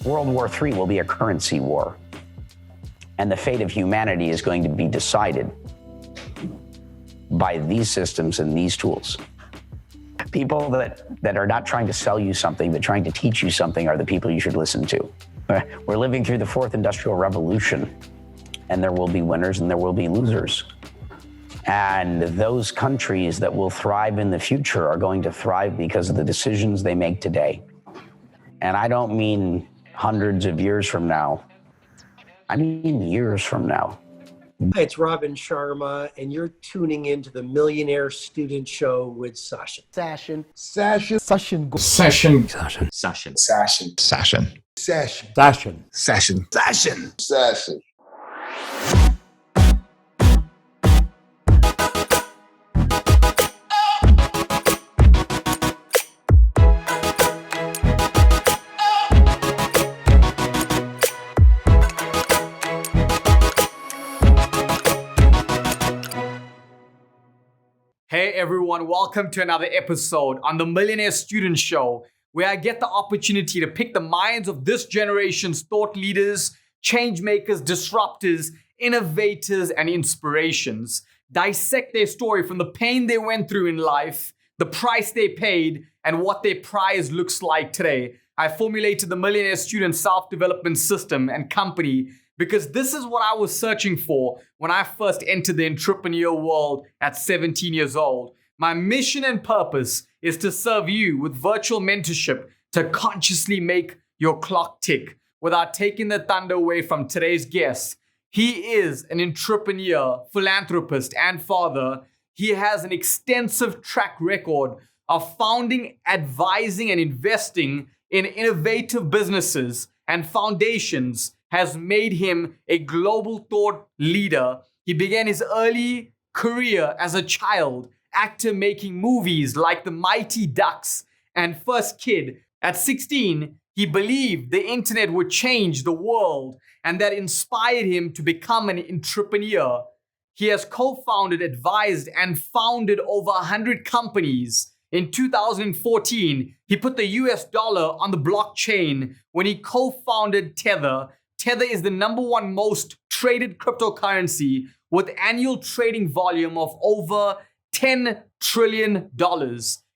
World War III will be a currency war. And the fate of humanity is going to be decided by these systems and these tools. People that are not trying to sell you something, but trying to teach you something are the people you should listen to. We're living through the fourth industrial revolution, and there will be winners and there will be losers. And those countries that will thrive in the future are going to thrive because of the decisions they make today. And I don't mean hundreds of years from now. I mean years from now. Hi, it's Robin Sharma, and you're tuning into the Millionaire Student Show with Sashin. Sashin. Sashin. Sashin. Sashin. Sashin. Sashin. Sashin. Sashin. Sashin. Sashin. Sashin. Sashin. Sashin. Hey everyone, welcome to another episode on the Millionaire Student Show, where I get the opportunity to pick the minds of this generation's thought leaders, change makers, disruptors, innovators, and inspirations. Dissect their story from the pain they went through in life, the price they paid, and what their prize looks like today. I formulated the Millionaire Student Self-Development System and Company because this is what I was searching for when I first entered the entrepreneur world at 17 years old. My mission and purpose is to serve you with virtual mentorship to consciously make your clock tick. Without taking the thunder away from today's guest, he is an entrepreneur, philanthropist, and father. He has an extensive track record of founding, advising, and investing in innovative businesses and foundations, has made him a global thought leader. He began his early career as a child actor, making movies like The Mighty Ducks and First Kid. At 16, he believed the internet would change the world, and that inspired him to become an entrepreneur. He has co-founded, advised, and founded over 100 companies. In 2014, he put the US dollar on the blockchain when he co-founded Tether. Tether is the #1 most traded cryptocurrency with annual trading volume of over $10 trillion.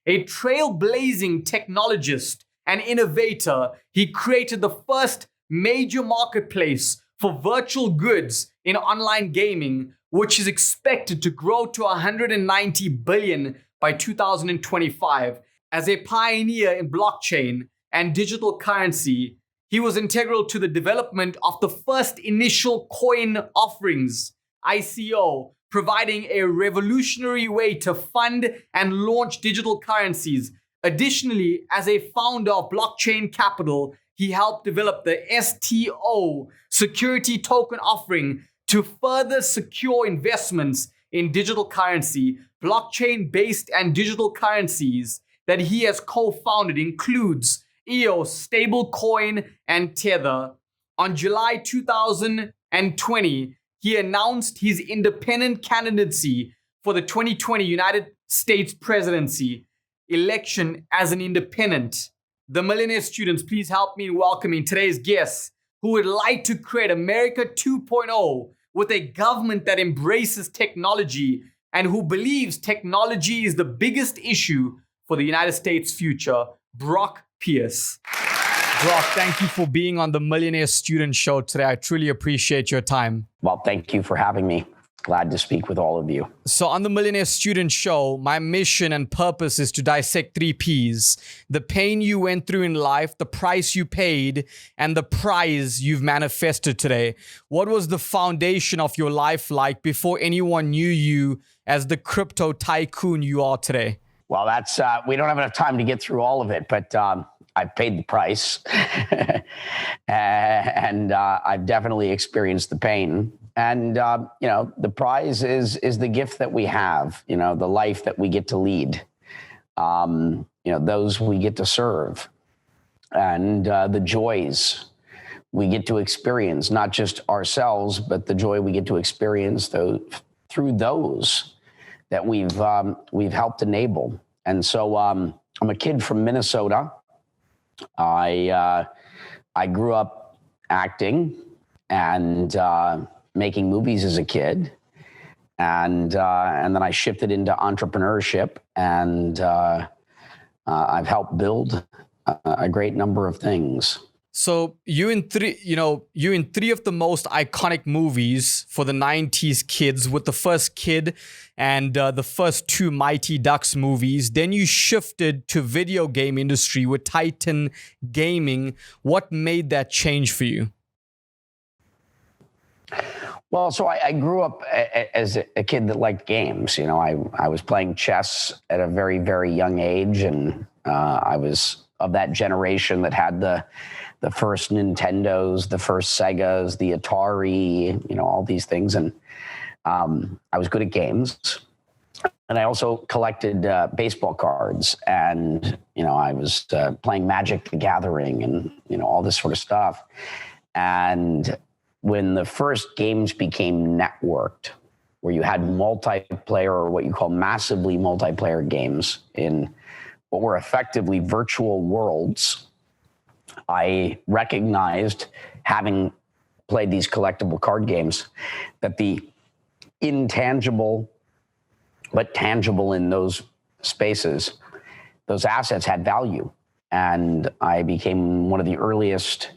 A trailblazing technologist and innovator, he created the first major marketplace for virtual goods in online gaming, which is expected to grow to 190 billion by 2025. As a pioneer in blockchain and digital currency, he was integral to the development of the first initial coin offerings, ICO, providing a revolutionary way to fund and launch digital currencies. Additionally, as a founder of Blockchain Capital, he helped develop the STO security token offering to further secure investments in digital currency. Blockchain-based and digital currencies that he has co-founded includes EOS, Stablecoin, and Tether. On July 2020, he announced his independent candidacy for the 2020 United States presidency election as an independent. The Millionaire students, please help me in welcoming today's guests who would like to create America 2.0 with a government that embraces technology and who believes technology is the biggest issue for the United States' future. Brock Pierce. Brock, thank you for being on the Millionaire Student Show today. I truly appreciate your time. Well, thank you for having me. Glad to speak with all of you. So on the Millionaire Student Show, my mission and purpose is to dissect 3 Ps. The pain you went through in life, the price you paid, and the prize you've manifested today. What was the foundation of your life like before anyone knew you as the crypto tycoon you are today? Well, that's we don't have enough time to get through all of it, but I've paid the price, and I've definitely experienced the pain. And the prize is the gift that we have. The life that we get to lead. Those we get to serve, and the joys we get to experience, not just ourselves, but the joy we get to experience through those that we've helped enable. And so I'm a kid from Minnesota. I I grew up acting and making movies as a kid. And then I shifted into entrepreneurship, and I've helped build a great number of things. So you in three of the most iconic movies for the 90s kids, with the first Kid and the first two Mighty Ducks movies. Then you shifted to video game industry with Titan Gaming. What made that change for you? Well, so I grew up as a kid that liked games. You know, I was playing chess at a very, very young age, and I was of that generation that had the first Nintendos, the first Segas, the Atari, you know, all these things. And I was good at games. And I also collected baseball cards, and, you know, I was playing Magic the Gathering and, you know, all this sort of stuff. And when the first games became networked, where you had multiplayer, or what you call massively multiplayer games in what were effectively virtual worlds, I recognized, having played these collectible card games, that the intangible but tangible in those spaces, those assets had value. And I became one of the earliest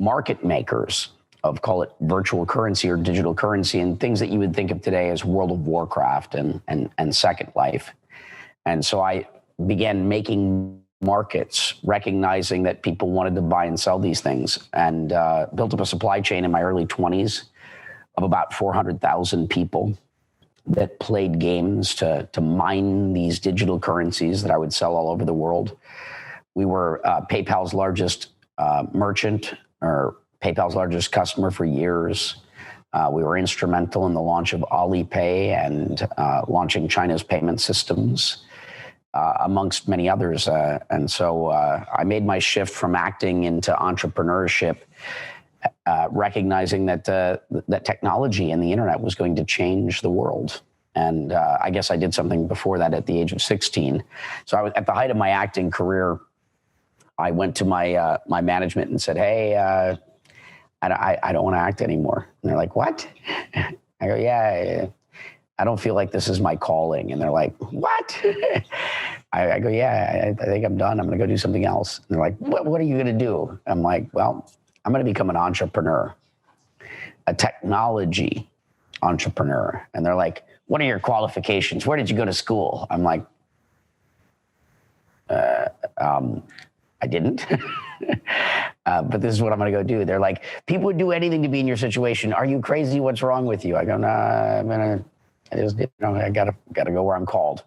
market makers of, call it, virtual currency or digital currency, and things that you would think of today as World of Warcraft and Second Life. And so I began making markets, recognizing that people wanted to buy and sell these things, and built up a supply chain in my early 20s of about 400,000 people that played games to mine these digital currencies that I would sell all over the world. We were PayPal's largest merchant, or PayPal's largest customer, for years. We were instrumental in the launch of Alipay and launching China's payment systems, amongst many others. And so I made my shift from acting into entrepreneurship, recognizing that that technology and the internet was going to change the world. And I guess I did something before that at the age of 16. So I was at the height of my acting career. I went to my my management and said, "Hey, I don't want to act anymore." And they're like, "What?" I go, "Yeah, I don't feel like this is my calling." And they're like, "What?" I go, "Yeah, I think I'm done. I'm going to go do something else." And they're like, "What are you going to do?" I'm like, "Well, I'm going to become an entrepreneur, a technology entrepreneur." And they're like, "What are your qualifications? Where did you go to school?" I'm like, I didn't. But this is what I'm going to go do. They're like, "People would do anything to be in your situation. Are you crazy? What's wrong with you?" I go, "Nah, I gotta go where I'm called."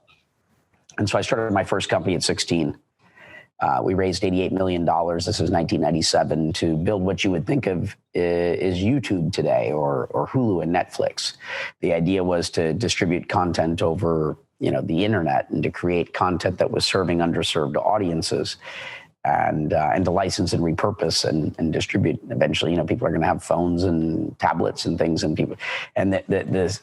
And so I started my first company at 16. We raised $88 million. This is 1997, to build what you would think of is YouTube today, or Hulu and Netflix. The idea was to distribute content over, you know, the internet, and to create content that was serving underserved audiences, and to license and repurpose and distribute. Eventually, you know, people are going to have phones and tablets and things, and the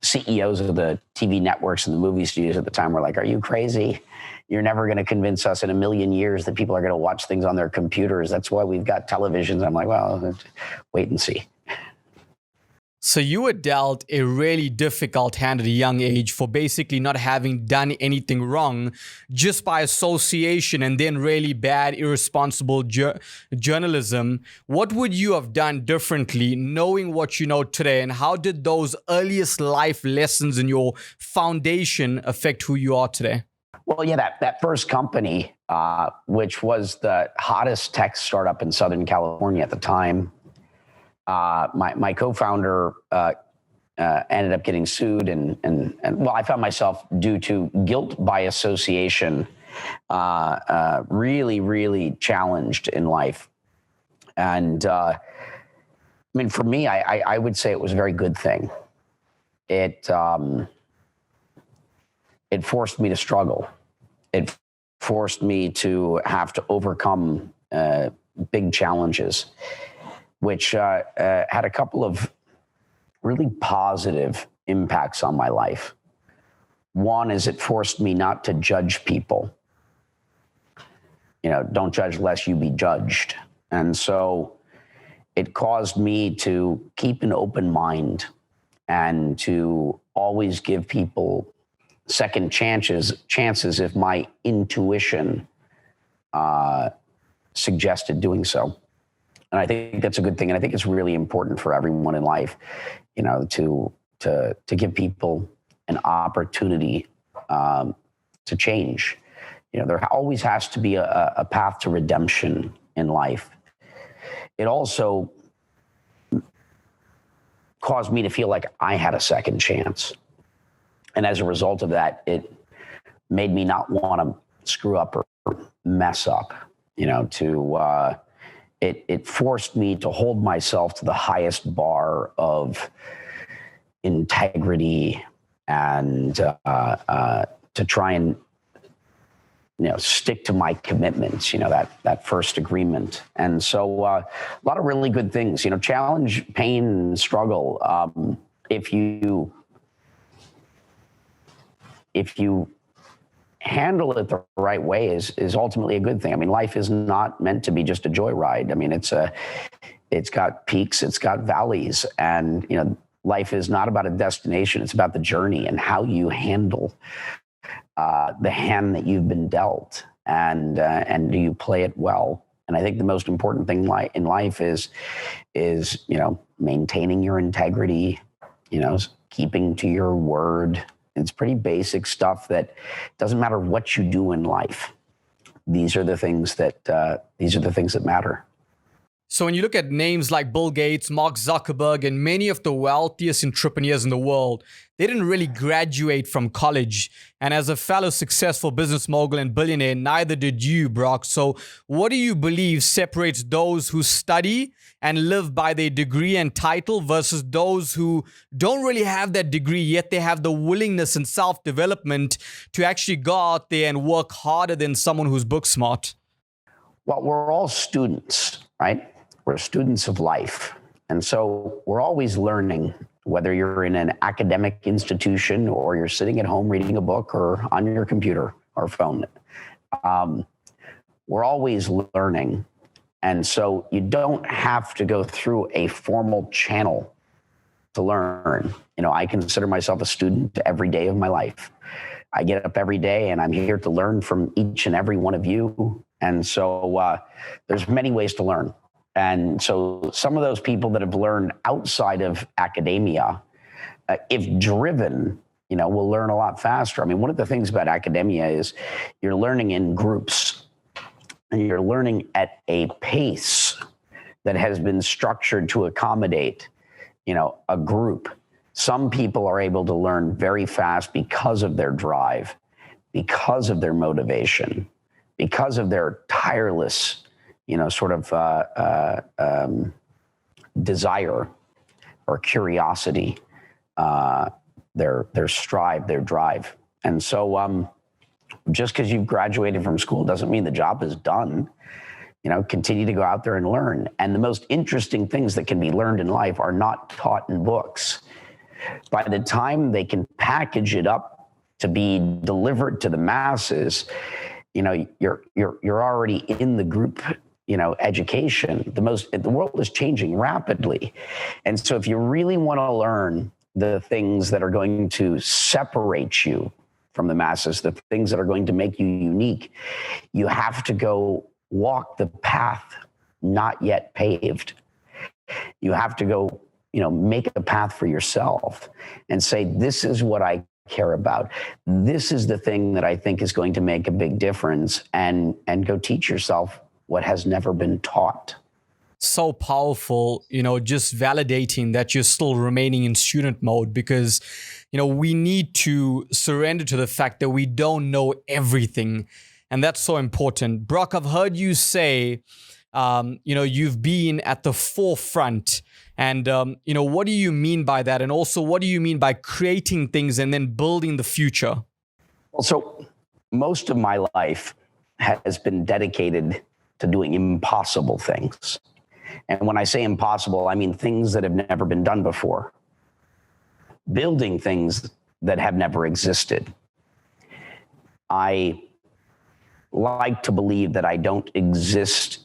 CEOs of the TV networks and the movie studios at the time were like, "Are you crazy? You're never going to convince us in a million years that people are going to watch things on their computers. That's why we've got televisions." I'm like, "Well, wait and see." So you were dealt a really difficult hand at a young age for basically not having done anything wrong, just by association, and then really bad, irresponsible journalism. What would you have done differently, knowing what you know today? And how did those earliest life lessons in your foundation affect who you are today? Well, yeah, that first company, which was the hottest tech startup in Southern California at the time, my co-founder ended up getting sued, and well, I found myself, due to guilt by association, really, really challenged in life. And I mean, for me, I would say it was a very good thing. It forced me to struggle. It forced me to have to overcome big challenges, which had a couple of really positive impacts on my life. One is, it forced me not to judge people. don't judge lest you be judged. And so it caused me to keep an open mind and to always give people second chances if my intuition suggested doing so. And I think that's a good thing. And I think it's really important for everyone in life, to give people an opportunity to change. There always has to be a path to redemption in life. It also caused me to feel like I had a second chance. And as a result of that, it made me not want to screw up or mess up, it forced me to hold myself to the highest bar of integrity and to try and stick to my commitments, that first agreement. And so a lot of really good things, challenge, pain, struggle. If you handle it the right way is ultimately a good thing. I mean, life is not meant to be just a joyride. I mean, it's got peaks, it's got valleys, and life is not about a destination. It's about the journey and how you handle the hand that you've been dealt, and do you play it well? And I think the most important thing in life is maintaining your integrity, keeping to your word. It's pretty basic stuff that doesn't matter what you do in life. These are the things that matter. So when you look at names like Bill Gates, Mark Zuckerberg, and many of the wealthiest entrepreneurs in the world, they didn't really graduate from college. And as a fellow successful business mogul and billionaire, neither did you, Brock. So what do you believe separates those who study and live by their degree and title versus those who don't really have that degree, yet they have the willingness and self-development to actually go out there and work harder than someone who's book smart? Well, we're all students, right? We're students of life. And so we're always learning, whether you're in an academic institution or you're sitting at home reading a book or on your computer or phone. We're always learning. And so you don't have to go through a formal channel to learn. I consider myself a student every day of my life. I get up every day and I'm here to learn from each and every one of you. And so there's many ways to learn. And so some of those people that have learned outside of academia, if driven, will learn a lot faster. I mean, one of the things about academia is you're learning in groups and you're learning at a pace that has been structured to accommodate, a group. Some people are able to learn very fast because of their drive, because of their motivation, because of their tireless desire or curiosity, their strive, their drive. And so just because you've graduated from school doesn't mean the job is done. Continue to go out there and learn. And the most interesting things that can be learned in life are not taught in books. By the time they can package it up to be delivered to the masses, you're already in the group education. The world is changing rapidly. And so if you really want to learn the things that are going to separate you from the masses, the things that are going to make you unique, you have to go walk the path not yet paved. You have to go, make a path for yourself and say, this is what I care about. This is the thing that I think is going to make a big difference, and go teach yourself what has never been taught. So powerful, just validating that you're still remaining in student mode, because, we need to surrender to the fact that we don't know everything. And that's so important. Brock, I've heard you say, you've been at the forefront. And, what do you mean by that? And also, what do you mean by creating things and then building the future? Well, so most of my life has been dedicated to doing impossible things. And when I say impossible, I mean things that have never been done before. Building things that have never existed. I like to believe that I don't exist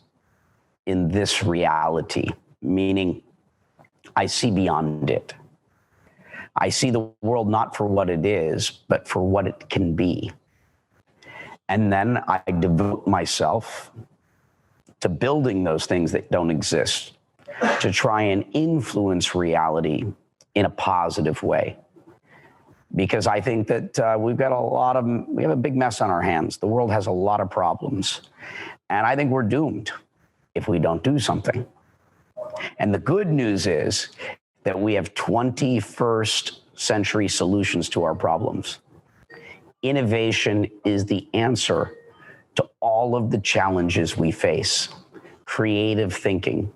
in this reality, meaning I see beyond it. I see the world not for what it is, but for what it can be. And then I devote myself to building those things that don't exist, to try and influence reality in a positive way. Because I think that we have a big mess on our hands. The world has a lot of problems. And I think we're doomed if we don't do something. And the good news is that we have 21st century solutions to our problems. Innovation is the answer to all of the challenges we face. Creative thinking.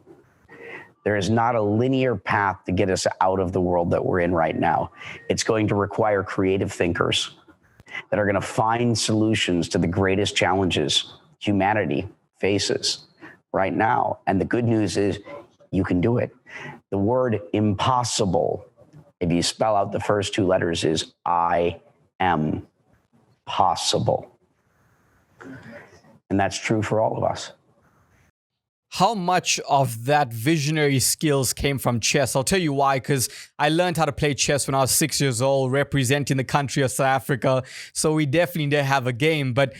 There is not a linear path to get us out of the world that we're in right now. It's going to require creative thinkers that are going to find solutions to the greatest challenges humanity faces right now. And the good news is you can do it. The word impossible, if you spell out the first two letters, is I am possible. And that's true for all of us. How much of that visionary skills came from chess? I'll tell you why, because I learned how to play chess when I was 6 years old, representing the country of South Africa. So we definitely did have a game. But,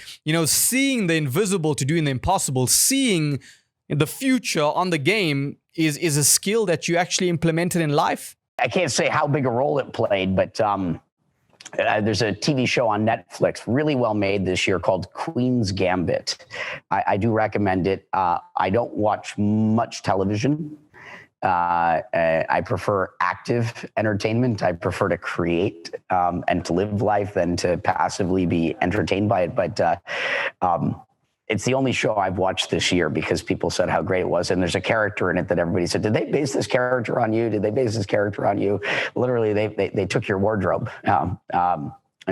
seeing the invisible to doing the impossible, seeing the future on the game is a skill that you actually implemented in life. I can't say how big a role it played, but there's a TV show on Netflix, really well made this year, called Queen's Gambit. I do recommend it. I don't watch much television. I prefer active entertainment. I prefer to create and to live life than to passively be entertained by it. But it's the only show I've watched this year because people said how great it was. And there's a character in it that everybody said, did they base this character on you? Did they base this character on you? Literally, they took your wardrobe. And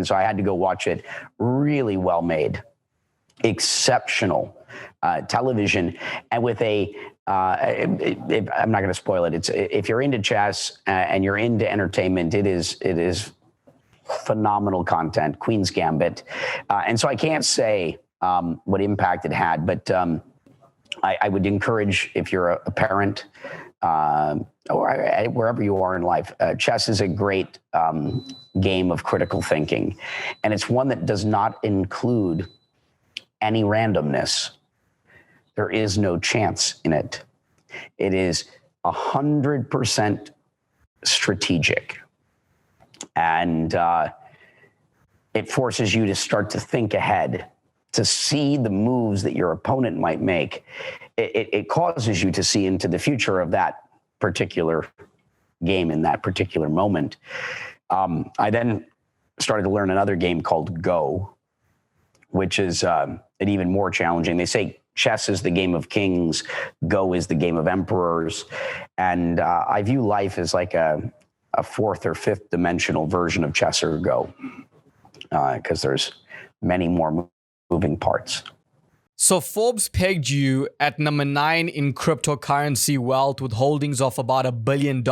so I had to go watch it. Really well made, exceptional television. And with I'm not going to spoil it. If you're into chess and you're into entertainment, it is phenomenal content, Queen's Gambit. And so I can't say what impact it had, but I would encourage, if you're a parent or wherever you are in life, chess is a great game of critical thinking, and it's one that does not include any randomness. There is no chance in it. It is 100% strategic, and it forces you to start to think ahead, to see the moves that your opponent might make. It causes you to see into the future of that particular game in that particular moment. I then started to learn another game called Go, which is an even more challenging. They say chess is the game of kings, Go is the game of emperors. And I view life as like a fourth or fifth dimensional version of chess or Go, because there's many more moving parts. So Forbes pegged you at number 9 in cryptocurrency wealth with holdings of about $1 billion.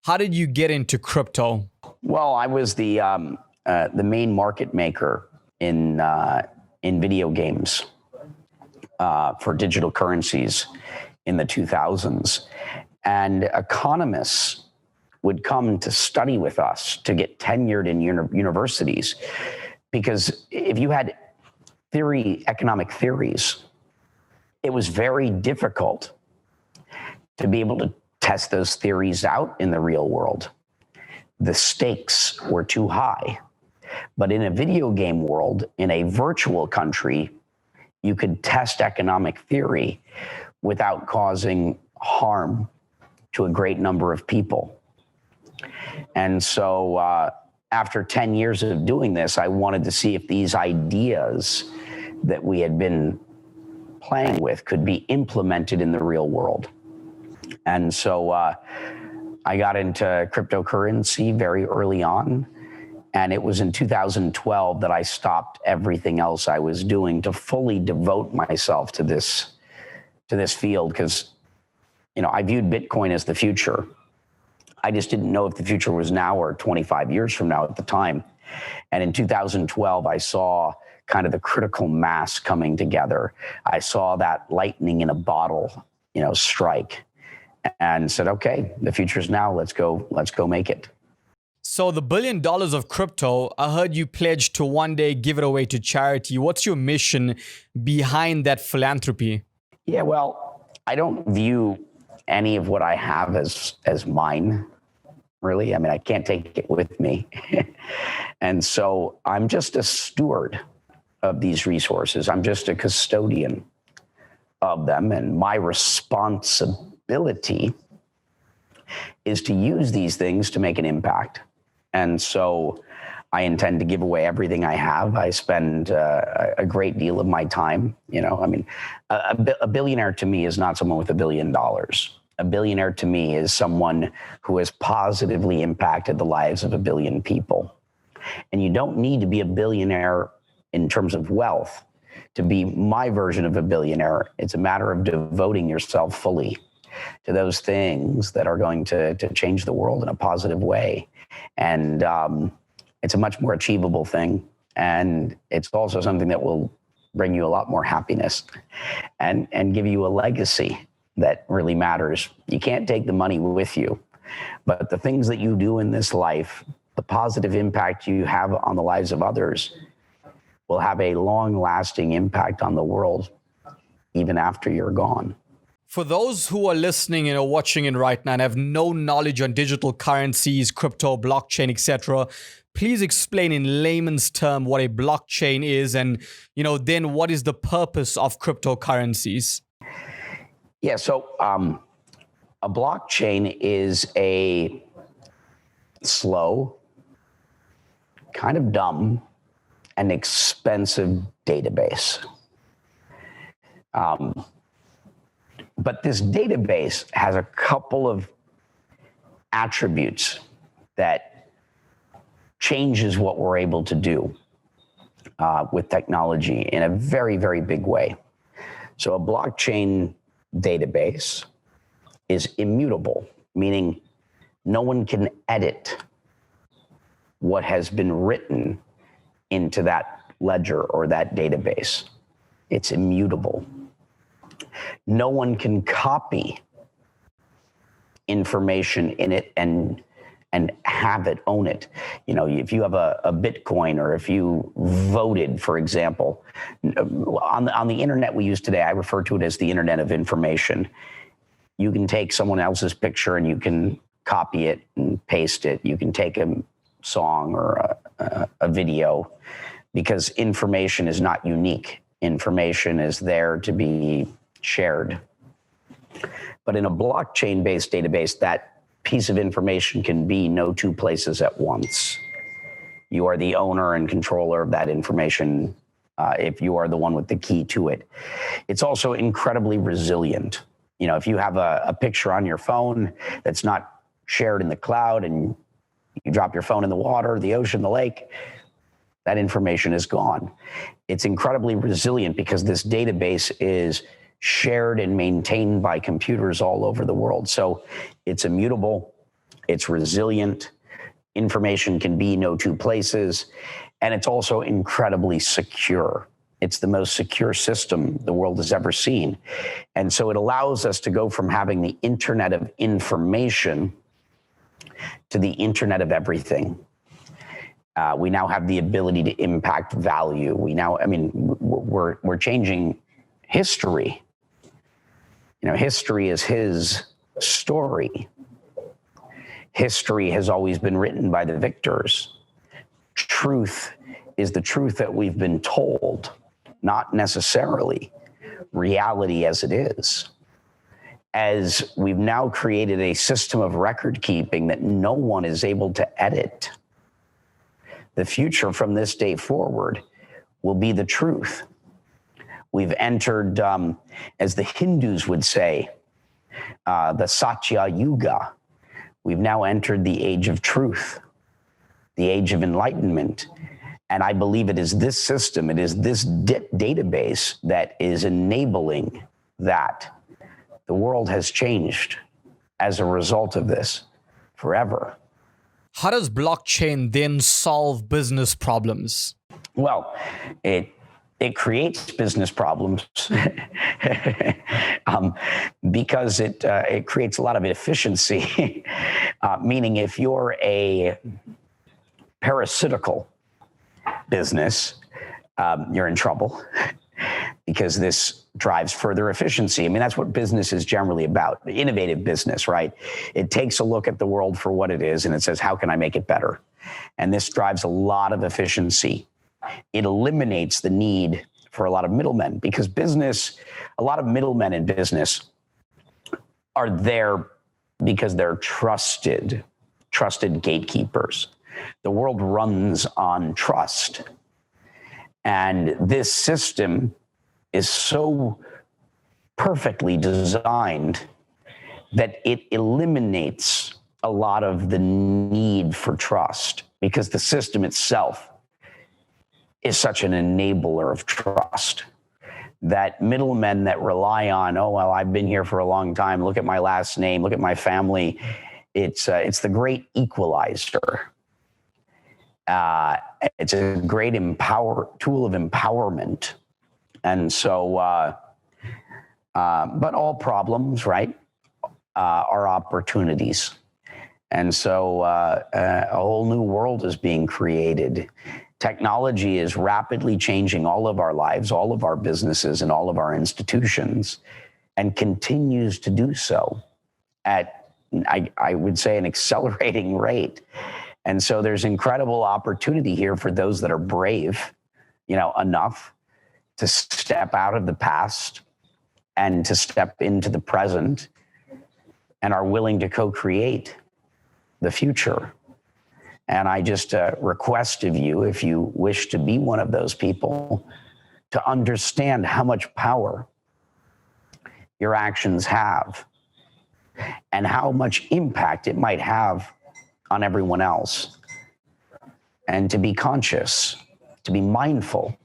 How did you get into crypto? Well, I was the main market maker in video games for digital currencies in the 2000s. And economists would come to study with us to get tenured in universities, because if you had economic theories, it was very difficult to be able to test those theories out in the real world. The stakes were too high. But in a video game world, in a virtual country, you could test economic theory without causing harm to a great number of people. And so after 10 years of doing this, I wanted to see if these ideas that we had been playing with could be implemented in the real world. And so I got into cryptocurrency very early on. And it was in 2012 that I stopped everything else I was doing to fully devote myself to this field, because I viewed Bitcoin as the future. I just didn't know if the future was now or 25 years from now at the time. And in 2012, I saw kind of the critical mass coming together. I saw that lightning in a bottle, strike, and said, okay, the future's now. Let's go make it. So the $1 billion of crypto, I heard you pledged to one day give it away to charity. What's your mission behind that philanthropy? Yeah, well, I don't view any of what I have as mine, really. I mean, I can't take it with me. And so I'm just a steward of these resources. I'm just a custodian of them. And my responsibility is to use these things to make an impact. And so I intend to give away everything I have. I spend a great deal of my time. A billionaire to me is not someone with $1 billion. A billionaire to me is someone who has positively impacted the lives of 1 billion people. And you don't need to be a billionaire in terms of wealth to be my version of a billionaire. It's a matter of devoting yourself fully to those things that are going to change the world in a positive way. And it's a much more achievable thing. And it's also something that will bring you a lot more happiness and give you a legacy that really matters. You can't take the money with you, but the things that you do in this life, the positive impact you have on the lives of others, will have a long-lasting impact on the world even after you're gone. For those who are listening and watching in right now and have no knowledge on digital currencies, crypto, blockchain, etc., please explain in layman's term what a blockchain is and, then what is the purpose of cryptocurrencies? Yeah, so a blockchain is a slow, kind of dumb, and expensive database. But this database has a couple of attributes that changes what we're able to do with technology in a very, very big way. So a blockchain database is immutable, meaning no one can edit what has been written into that ledger or that database. It's immutable. No one can copy information in it and have it, own it. If you have a Bitcoin, or if you voted, for example, on the internet we use today, I refer to it as the Internet of Information. You can take someone else's picture and you can copy it and paste it. You can take a song or a video, because information is not unique. Information is there to be shared. But in a blockchain-based database, that piece of information can be no two places at once. You are the owner and controller of that information if you are the one with the key to it. It's also incredibly resilient. If you have a picture on your phone that's not shared in the cloud and you drop your phone in the water, the ocean, the lake, that information is gone. It's incredibly resilient because this database is shared and maintained by computers all over the world. So it's immutable, it's resilient, information can be no two places, and it's also incredibly secure. It's the most secure system the world has ever seen. And so it allows us to go from having the Internet of Information to the Internet of Everything. We now have the ability to impact value. We're changing history. History is his story. History has always been written by the victors. Truth is the truth that we've been told, not necessarily reality as it is. As we've now created a system of record keeping that no one is able to edit, the future from this day forward will be the truth. We've entered, as the Hindus would say, the Satya Yuga. We've now entered the age of truth, the age of enlightenment. And I believe it is this system, it is this database that is enabling that. The world has changed as a result of this forever. How does blockchain then solve business problems? Well, it it creates business problems because it creates a lot of inefficiency. Meaning, if you're a parasitical business, you're in trouble because this drives further efficiency. I mean, that's what business is generally about. The innovative business, right? It takes a look at the world for what it is and it says, how can I make it better? And this drives a lot of efficiency. It eliminates the need for a lot of middlemen because a lot of middlemen in business are there because they're trusted gatekeepers. The world runs on trust. And this system is so perfectly designed that it eliminates a lot of the need for trust because the system itself is such an enabler of trust that middlemen that rely on, oh, well, I've been here for a long time. Look at my last name. Look at my family. It's the great equalizer. It's a great tool of empowerment. And so, but all problems, right, are opportunities. And so a whole new world is being created. Technology is rapidly changing all of our lives, all of our businesses, and all of our institutions, and continues to do so at, I would say, an accelerating rate. And so there's incredible opportunity here for those that are brave, enough to step out of the past and to step into the present and are willing to co-create the future. And I just request of you, if you wish to be one of those people, to understand how much power your actions have and how much impact it might have on everyone else. And to be conscious, to be mindful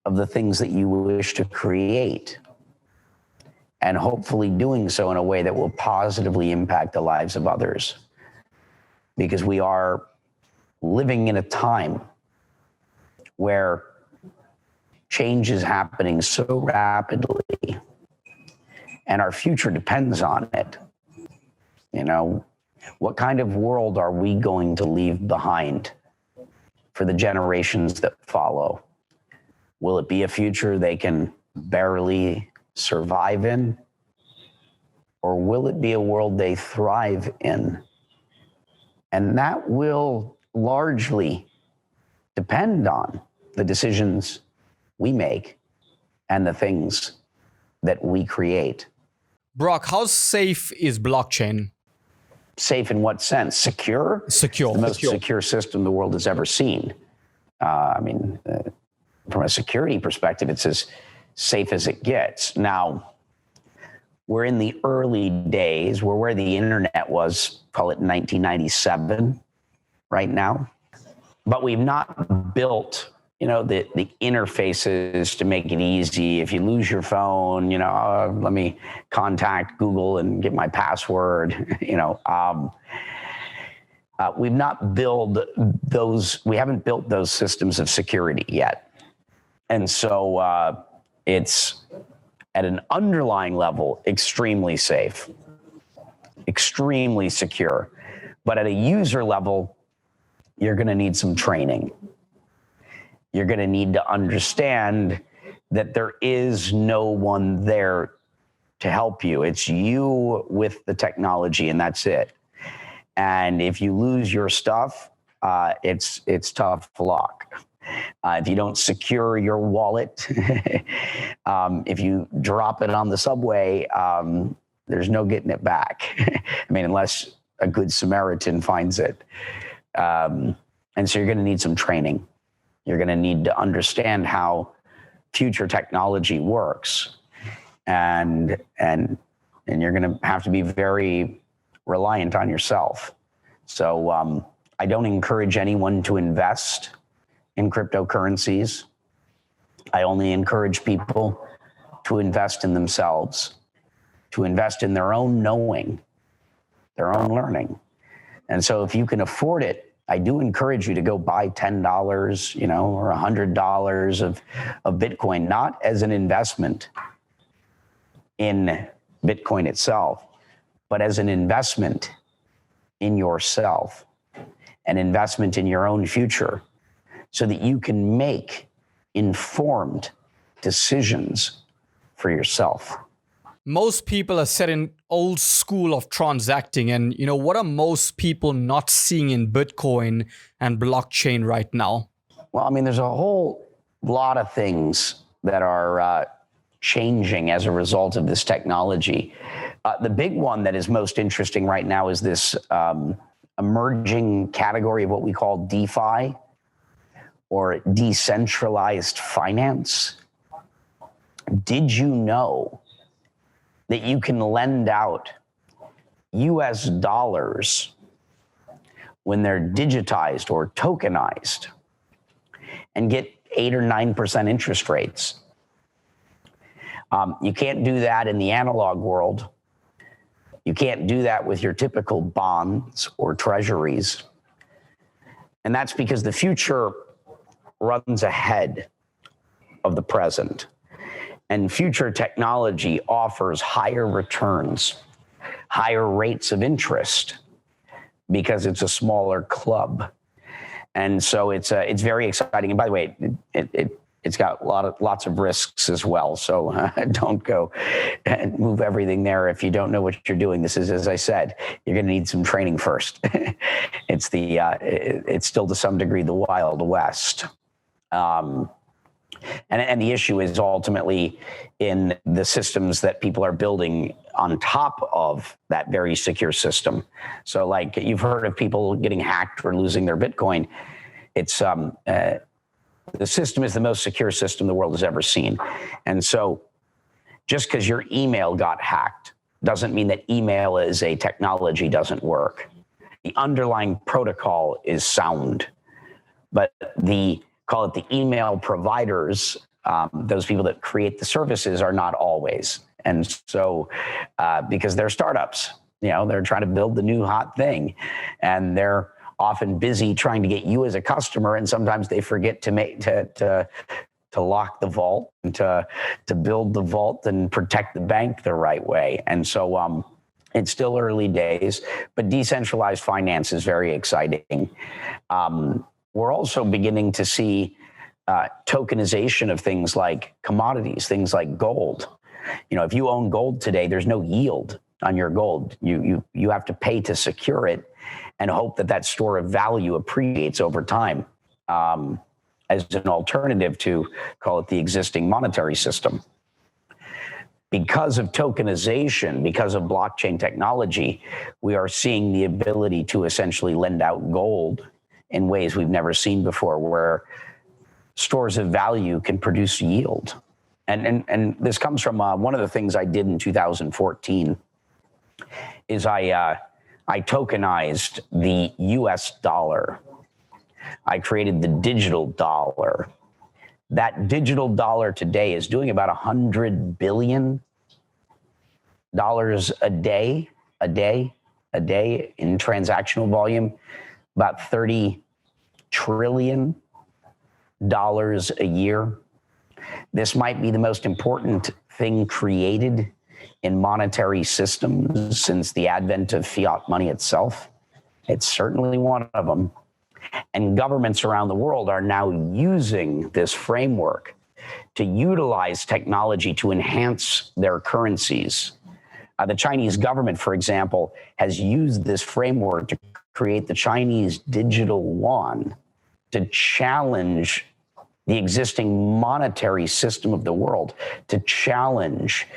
of the things that you wish to create, and hopefully doing so in a way that will positively impact the lives of others. Because we are living in a time where change is happening so rapidly and our future depends on it. What kind of world are we going to leave behind for the generations that follow? Will it be a future they can barely survive in? Or will it be a world they thrive in? And that will largely depend on the decisions we make and the things that we create. Brock, how safe is blockchain? Safe in what sense? Secure? Secure. The most secure system the world has ever seen. From a security perspective, it's as safe as it gets. Now, we're in the early days. We're where the internet was, call it 1997 right now. But we've not built, the interfaces to make it easy. If you lose your phone, let me contact Google and get my password. We've not built those. We haven't built those systems of security yet. And so it's at an underlying level, extremely safe, extremely secure. But at a user level, you're going to need some training. You're going to need to understand that there is no one there to help you. It's you with the technology, and that's it. And if you lose your stuff, it's tough luck. If you don't secure your wallet, if you drop it on the subway, there's no getting it back. Unless a good Samaritan finds it. And so you're going to need some training. You're going to need to understand how future technology works. And you're going to have to be very reliant on yourself. So I don't encourage anyone to invest in cryptocurrencies. I only encourage people to invest in themselves, to invest in their own knowing, their own learning. And so if you can afford it, I do encourage you to go buy $10, or $100 of Bitcoin, not as an investment in Bitcoin itself, but as an investment in yourself, an investment in your own future, so that you can make informed decisions for yourself. Most people are set in old school of transacting. And, what are most people not seeing in Bitcoin and blockchain right now? Well, there's a whole lot of things that are changing as a result of this technology. The big one that is most interesting right now is this emerging category of what we call DeFi, or decentralized finance. Did you know that you can lend out US dollars when they're digitized or tokenized and get 8 or 9% interest rates? You can't do that in the analog world. You can't do that with your typical bonds or treasuries. And that's because the future runs ahead of the present. And future technology offers higher returns, higher rates of interest, because it's a smaller club. And so it's very exciting. And by the way, it's got lots of risks as well. So don't go and move everything there if you don't know what you're doing. This is, as I said, you're going to need some training first. It's still to some degree the Wild West. And the issue is ultimately in the systems that people are building on top of that very secure system. So like you've heard of people getting hacked or losing their Bitcoin. It's the system is the most secure system the world has ever seen. And so just because your email got hacked doesn't mean that email as a technology doesn't work. The underlying protocol is sound, but call it the email providers, those people that create the services are not always. And so because they're startups, they're trying to build the new hot thing, and they're often busy trying to get you as a customer, and sometimes they forget to lock the vault and to build the vault and protect the bank the right way. And so it's still early days, but decentralized finance is very exciting. We're also beginning to see tokenization of things like commodities, things like gold. If you own gold today, there's no yield on your gold. You have to pay to secure it and hope that store of value appreciates over time as an alternative to, call it, the existing monetary system. Because of tokenization, because of blockchain technology, we are seeing the ability to essentially lend out gold in ways we've never seen before, where stores of value can produce yield. And this comes from one of the things I did in 2014 is I tokenized the US dollar. I created the digital dollar. That digital dollar today is doing about $100 billion a day in transactional volume, about $30 trillion a year. This might be the most important thing created in monetary systems since the advent of fiat money itself. It's certainly one of them. And governments around the world are now using this framework to utilize technology to enhance their currencies. The Chinese government, for example, has used this framework to create the Chinese digital yuan to challenge the existing monetary system of the world, to challenge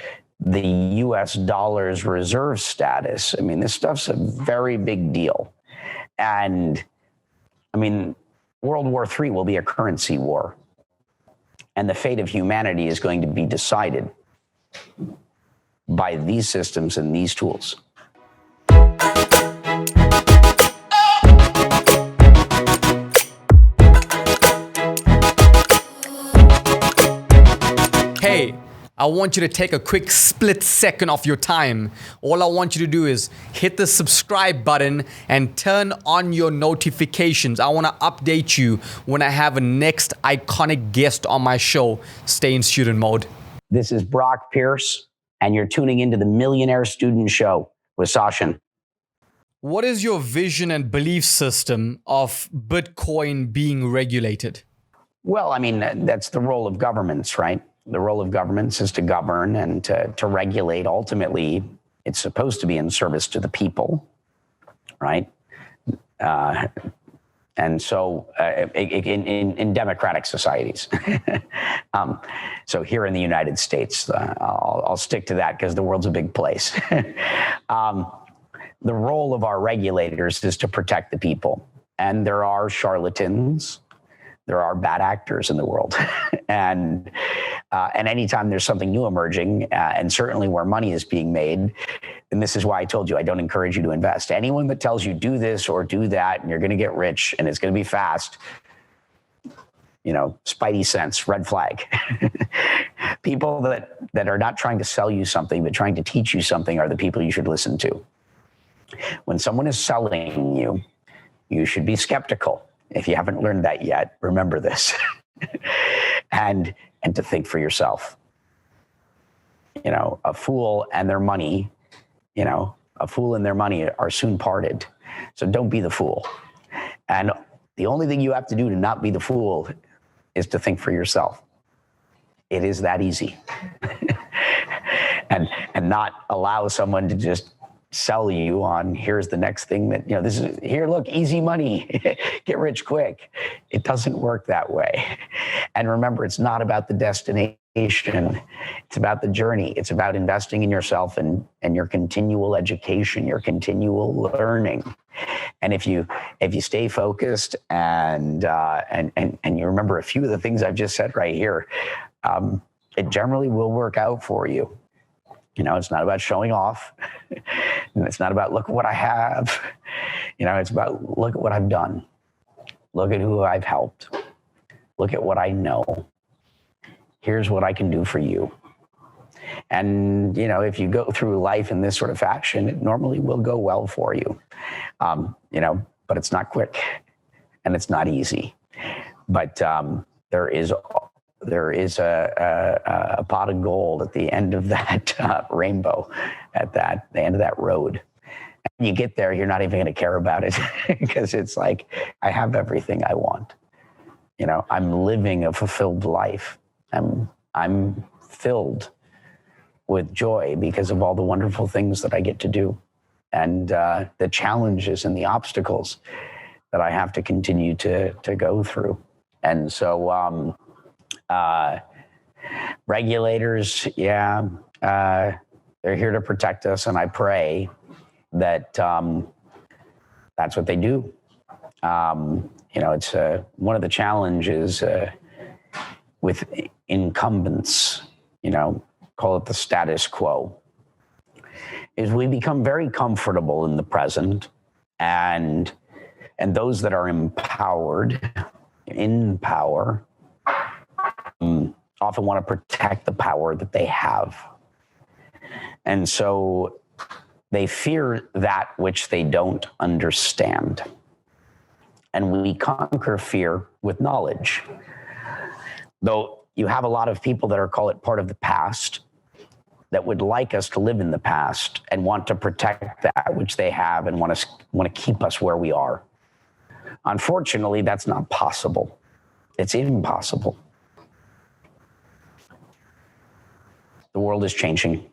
the US dollar's reserve status. This stuff's a very big deal. And World War III will be a currency war. And the fate of humanity is going to be decided by these systems and these tools. Hey, I want you to take a quick split second of your time. All I want you to do is hit the subscribe button and turn on your notifications. I want to update you when I have a next iconic guest on my show. Stay in student mode. This is Brock Pierce, and you're tuning into the Millionaire Student Show with Sashin. What is your vision and belief system of Bitcoin being regulated? Well, I mean, that's the role of governments, right? The role of governments is to govern and to regulate. Ultimately, it's supposed to be in service to the people, right? And so in democratic societies. So here in the United States, I'll stick to that because the world's a big place. The role of our regulators is to protect the people. And there are charlatans. There are bad actors in the world. And anytime there's something new emerging, and certainly where money is being made, and this is why I told you I don't encourage you to invest. Anyone that tells you do this or do that and you're going to get rich and it's going to be fast, you know, spidey sense, red flag. People that are not trying to sell you something but trying to teach you something are the people you should listen to. When someone is selling you, you should be skeptical. If you haven't learned that yet, remember this. and to think for yourself. You know, a fool and their money, a fool and their money are soon parted. So don't be the fool. And the only thing you have to do to not be the fool is to think for yourself. It is that easy. and not allow someone to just sell you on here's the next thing that, this is here, look, easy money, get rich quick. It doesn't work that way. And remember, it's not about the destination. It's about the journey. It's about investing in yourself and your continual education, your continual learning. And if you stay focused and you remember a few of the things I've just said right here, it generally will work out for you. It's not about showing off. And it's not about look at what I have. It's about look at what I've done. Look at who I've helped. Look at what I know. Here's what I can do for you. And, if you go through life in this sort of fashion, it normally will go well for you. But it's not quick and it's not easy. But there is a pot of gold at the end of that rainbow, at the end of that road. And you get there, you're not even going to care about it because it's like, I have everything I want. I'm living a fulfilled life. I'm filled with joy because of all the wonderful things that I get to do and the challenges and the obstacles that I have to continue to go through. And so, regulators, they're here to protect us, and I pray that that's what they do. It's one of the challenges with incumbents, call it the status quo, is we become very comfortable in the present, and those that are empowered, in power, often want to protect the power that they have. And so they fear that which they don't understand. And we conquer fear with knowledge. Though you have a lot of people that are, call it, part of the past, that would like us to live in the past and want to protect that which they have and want to keep us where we are. Unfortunately, that's not possible. It's impossible. The world is changing.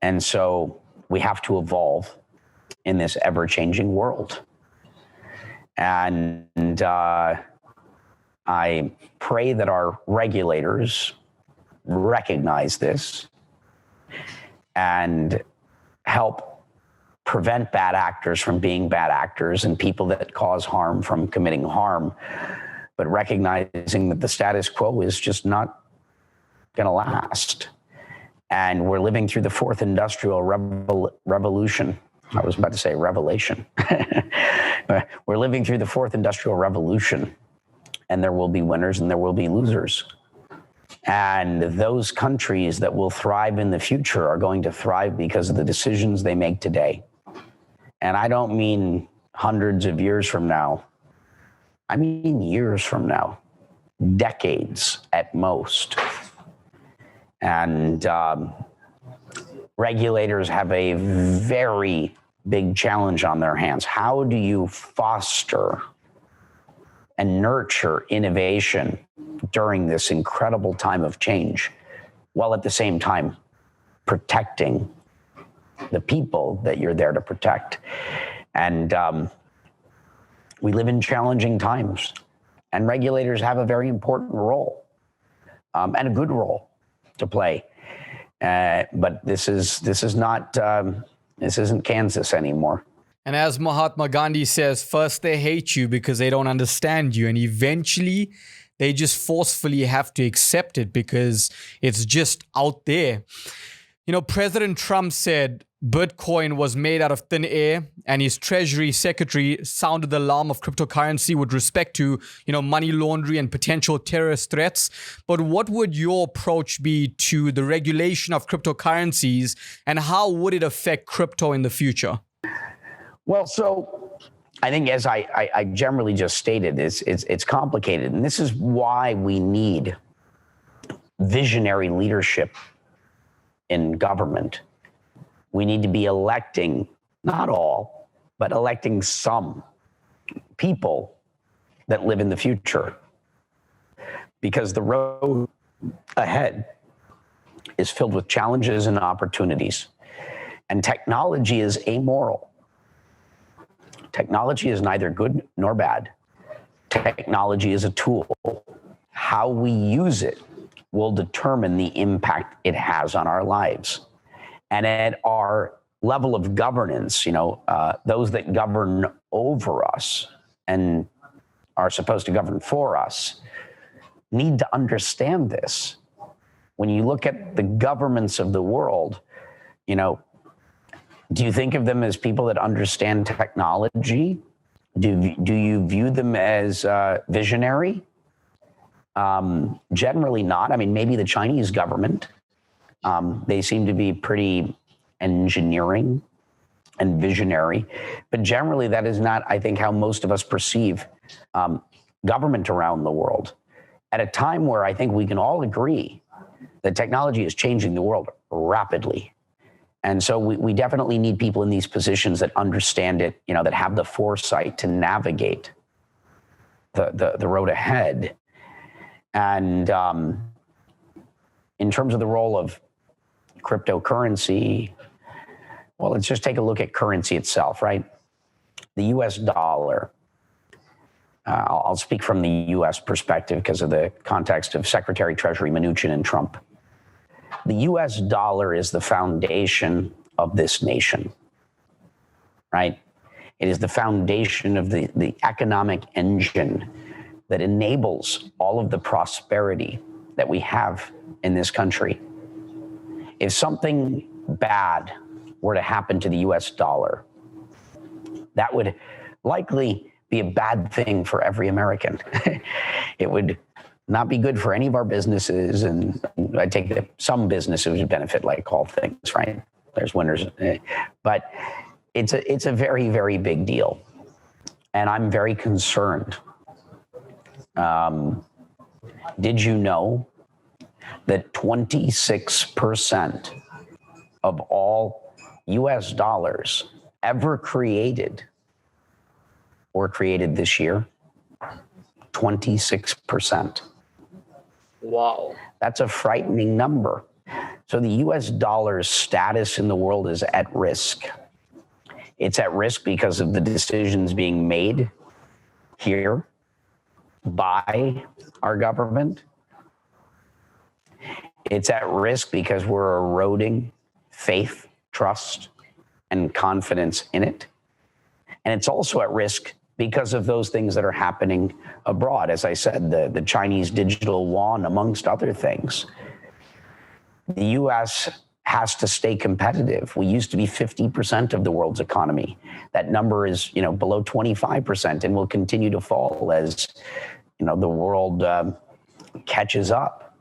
And so we have to evolve in this ever-changing world. And I pray that our regulators recognize this and help prevent bad actors from being bad actors and people that cause harm from committing harm, but recognizing that the status quo is just not going to last. And we're living through the fourth industrial revolution. I was about to say revelation. We're living through the fourth industrial revolution, and there will be winners and there will be losers. And those countries that will thrive in the future are going to thrive because of the decisions they make today. And I don't mean hundreds of years from now. I mean years from now, decades at most. And regulators have a very big challenge on their hands. How do you foster and nurture innovation during this incredible time of change, while at the same time protecting the people that you're there to protect? And we live in challenging times, and regulators have a very important role and a good role to play. But this isn't Kansas anymore. And as Mahatma Gandhi says, first they hate you because they don't understand you, and eventually they just forcefully have to accept it because it's just out there. You know, President Trump said Bitcoin was made out of thin air, and his Treasury Secretary sounded the alarm of cryptocurrency with respect to, money laundering and potential terrorist threats. But what would your approach be to the regulation of cryptocurrencies, and how would it affect crypto in the future? Well, so I think, as I generally just stated, it's complicated. And this is why we need visionary leadership in government. We need to be electing, not all, but electing some people that live in the future. Because the road ahead is filled with challenges and opportunities. And technology is amoral. Technology is neither good nor bad. Technology is a tool. How we use it will determine the impact it has on our lives. And at our level of governance, those that govern over us and are supposed to govern for us need to understand this. When you look at the governments of the world, do you think of them as people that understand technology? Do you view them as visionary? Generally not. I mean, maybe the Chinese government, they seem to be pretty engineering and visionary, but generally that is not, I think, how most of us perceive government around the world. At a time where I think we can all agree that technology is changing the world rapidly. And so we definitely need people in these positions that understand it, that have the foresight to navigate the road ahead. And in terms of the role of cryptocurrency, well, let's just take a look at currency itself, right? The US dollar. I'll speak from the US perspective because of the context of Secretary Treasury Mnuchin and Trump. The US dollar is the foundation of this nation, right? It is the foundation of the economic engine that enables all of the prosperity that we have in this country. If something bad were to happen to the US dollar, that would likely be a bad thing for every American. It would not be good for any of our businesses, and I take that some businesses would benefit, like all things, right? There's winners, but it's a very, very big deal, and I'm very concerned. Did you know that 26% of all US dollars ever created were created this year? 26%. Wow. That's a frightening number. So the US dollar's status in the world is at risk. It's at risk because of the decisions being made here by our government. It's at risk because we're eroding faith, trust, and confidence in it. And it's also at risk because of those things that are happening abroad. As I said, the Chinese digital yuan, amongst other things. The US has to stay competitive. We used to be 50% of the world's economy. That number is, below 25% and will continue to fall as, the world catches up.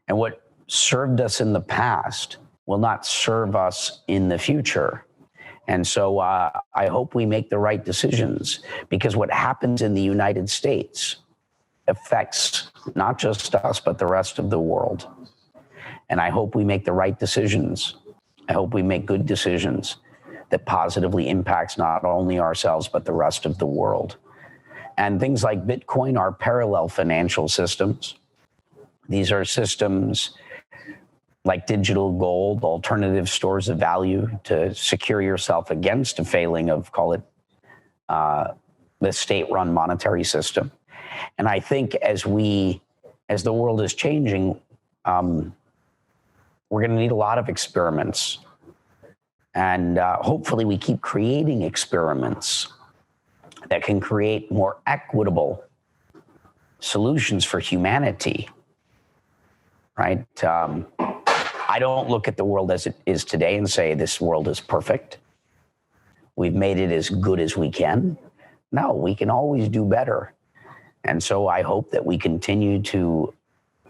And what served us in the past will not serve us in the future. And so I hope we make the right decisions, because what happens in the United States affects not just us, but the rest of the world. And I hope we make the right decisions. I hope we make good decisions that positively impacts not only ourselves, but the rest of the world. And things like Bitcoin are parallel financial systems. These are systems like digital gold, alternative stores of value to secure yourself against a failing of, call it, the state-run monetary system. And I think as the world is changing, we're going to need a lot of experiments. And hopefully we keep creating experiments that can create more equitable solutions for humanity, right? I don't look at the world as it is today and say this world is perfect. We've made it as good as we can. No, we can always do better. And so I hope that we continue to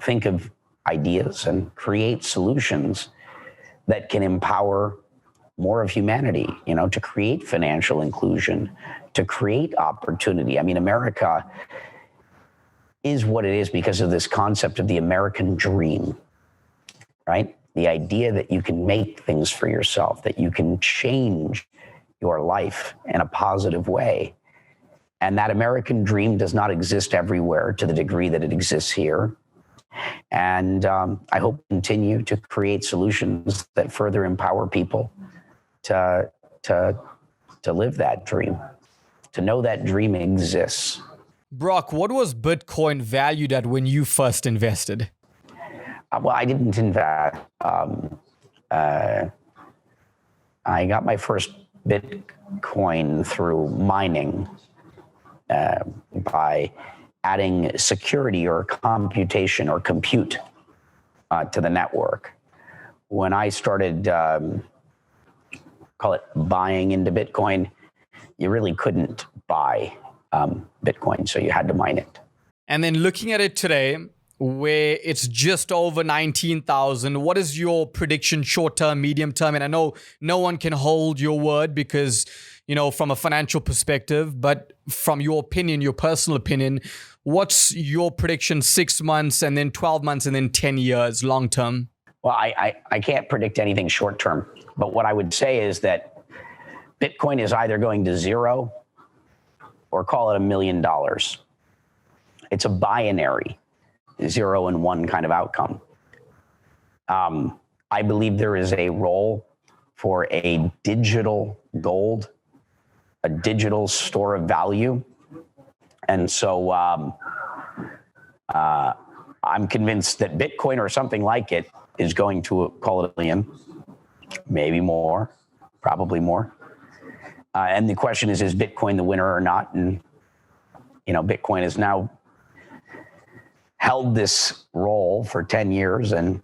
think of ideas and create solutions that can empower more of humanity, to create financial inclusion, to create opportunity. I mean, America is what it is because of this concept of the American dream, right? The idea that you can make things for yourself, that you can change your life in a positive way. And that American dream does not exist everywhere to the degree that it exists here. And I hope to continue to create solutions that further empower people to live that dream, to know that dream exists. Brock, what was Bitcoin valued at when you first invested? Well, I didn't invest. I got my first Bitcoin through mining by adding security or computation or compute to the network. When I started, call it buying into Bitcoin, you really couldn't buy Bitcoin, so you had to mine it. And then looking at it today, where it's just over 19,000, what is your prediction short-term, medium-term? And I know no one can hold your word because, from a financial perspective, but from your opinion, your personal opinion, what's your prediction 6 months and then 12 months and then 10 years long-term? Well, I can't predict anything short-term, but what I would say is that Bitcoin is either going to zero or call it $1 million. It's a binary, 0 and 1 kind of outcome. I believe there is a role for a digital gold, a digital store of value. And so I'm convinced that Bitcoin or something like it is going to call it $1 million, maybe more, probably more. And the question is Bitcoin the winner or not? And, Bitcoin has now held this role for 10 years, and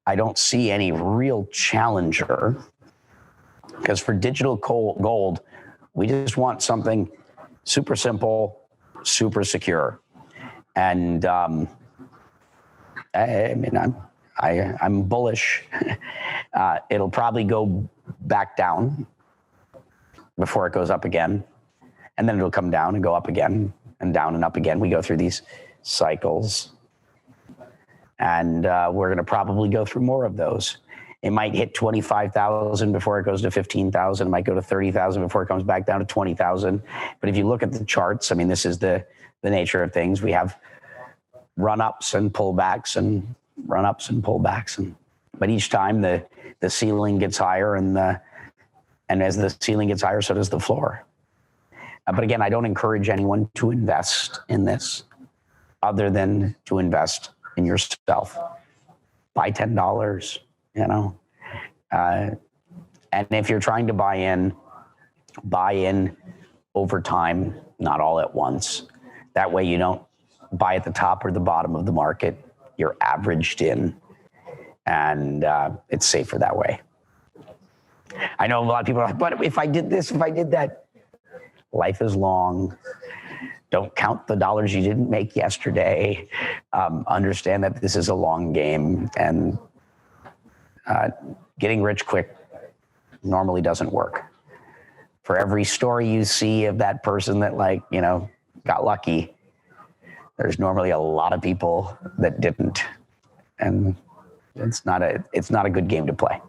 I don't see any real challenger, because for digital gold, we just want something super simple, super secure. And I'm bullish. It'll probably go back down before it goes up again. And then it'll come down and go up again and down and up again. We go through these cycles. And we're going to probably go through more of those. It might hit 25,000 before it goes to 15,000. It might go to 30,000 before it comes back down to 20,000. But if you look at the charts, this is the nature of things. We have run-ups and pullbacks and run-ups and pullbacks. But each time the ceiling gets higher, and as the ceiling gets higher, so does the floor. But again, I don't encourage anyone to invest in this other than to invest in yourself. Buy $10, and if you're trying to buy in over time, not all at once. That way you don't buy at the top or the bottom of the market. You're averaged in, and it's safer that way. I know a lot of people are like, but if I did this, if I did that, life is long. don't count the dollars you didn't make yesterday. Understand that this is a long game, and getting rich quick normally doesn't work. For every story you see of that person that got lucky, there's normally a lot of people that didn't. And it's not a good game to play.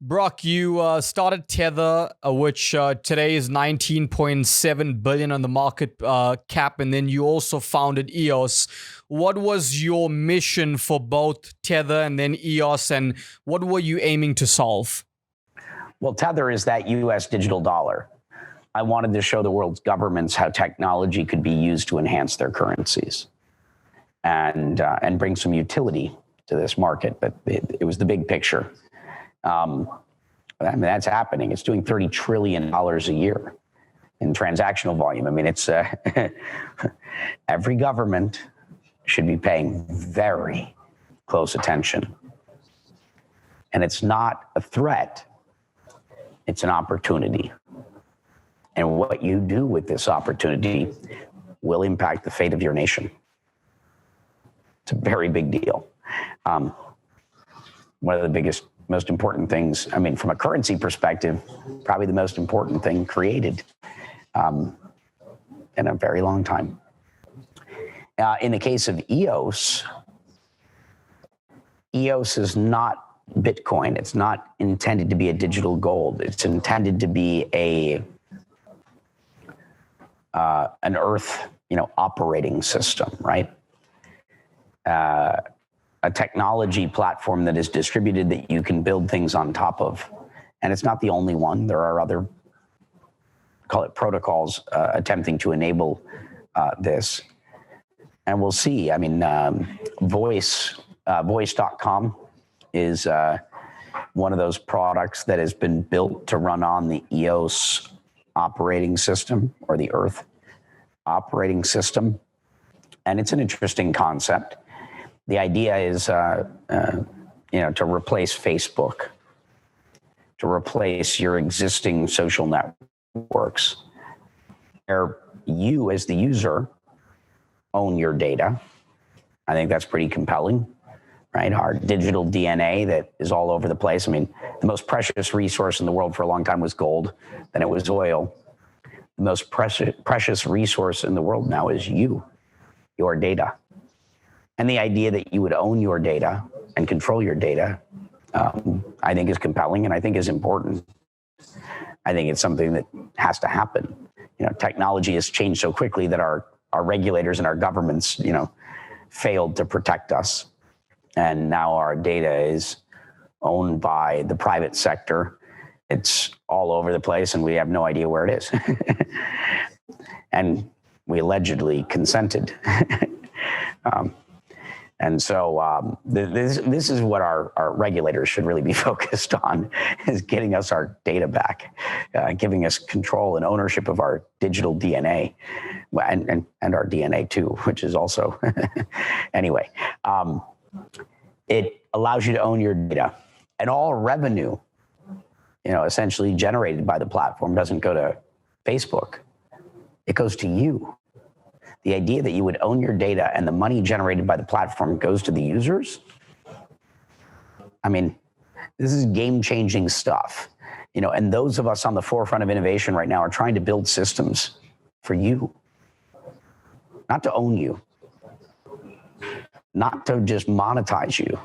Brock, you started Tether, which today is 19.7 billion on the market cap, and then you also founded EOS. What was your mission for both Tether and then EOS, and what were you aiming to solve? Well, Tether is that US digital dollar. I wanted to show the world's governments how technology could be used to enhance their currencies and bring some utility to this market. But it was the big picture. That's happening. It's doing $30 trillion a year in transactional volume. I mean, it's every government should be paying very close attention. And it's not a threat. It's an opportunity. And what you do with this opportunity will impact the fate of your nation. It's a very big deal. One of the biggest, most important things, from a currency perspective, probably the most important thing created in a very long time. In the case of EOS, EOS is not Bitcoin. It's not intended to be a digital gold. It's intended to be an Earth, operating system, right? A technology platform that is distributed that you can build things on top of. And it's not the only one. There are other, call it protocols, attempting to enable this. And we'll see. Voice.com is one of those products that has been built to run on the EOS operating system, or the Earth operating system. And it's an interesting concept. The idea is, to replace Facebook, to replace your existing social networks, where you as the user own your data. I think that's pretty compelling, right? Our digital DNA that is all over the place. The most precious resource in the world for a long time was gold, then it was oil. The most precious resource in the world now is you, your data. And the idea that you would own your data and control your data, I think is compelling, and I think is important. I think it's something that has to happen. Technology has changed so quickly that our regulators and our governments, failed to protect us. And now our data is owned by the private sector. It's all over the place, and we have no idea where it is. And we allegedly consented. And so this is what our regulators should really be focused on, is getting us our data back, giving us control and ownership of our digital DNA, and our DNA too, which is also, anyway. It allows you to own your data, and all revenue, essentially generated by the platform doesn't go to Facebook. It goes to you. The idea that you would own your data and the money generated by the platform goes to the users. This is game-changing stuff. And those of us on the forefront of innovation right now are trying to build systems for you, not to own you, not to just monetize you,